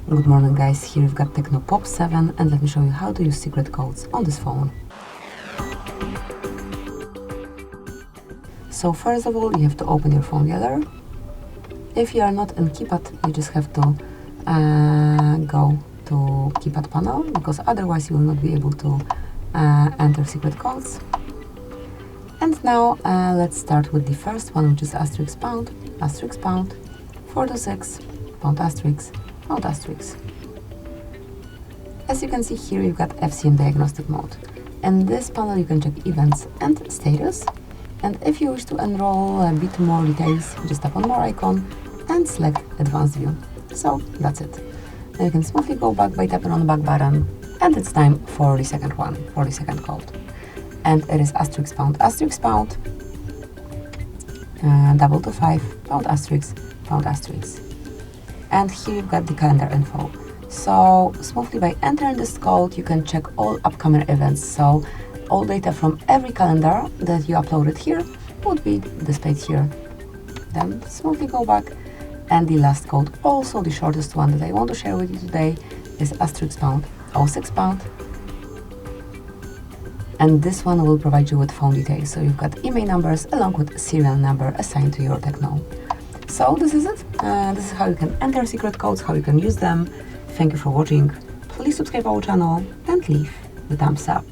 Good morning guys, here we've got TECNO Pop 7 and let me show you how to use secret codes on this phone. So first of all, you have to open your phone gallery. If you are not in keypad, you just have to go to keypad panel, because otherwise you will not be able to enter secret codes. And now let's start with the first one, which is asterisk pound, 426, pound asterisk, pound asterisk. As you can see here, you've got FCM diagnostic mode. In this panel you can check events and status, and if you wish to enroll a bit more details, just tap on more icon and select advanced view. So that's it. Now you can smoothly go back by tapping on the back button, and it's time for the second one, for the second code. And it is asterisk pound, 225, pound asterisk, pound asterisk. And here you've got the calendar info. So smoothly by entering this code, you can check all upcoming events. So all data from every calendar that you uploaded here would be displayed here. Then smoothly go back, and the last code, also the shortest one that I want to share with you today, is asterisk pound, 06 pound. And this one will provide you with phone details. So you've got email numbers along with serial number assigned to your TECNO. So this is it. This is how you can enter secret codes, how you can use them. Thank you for watching. Please subscribe our channel and leave the thumbs up.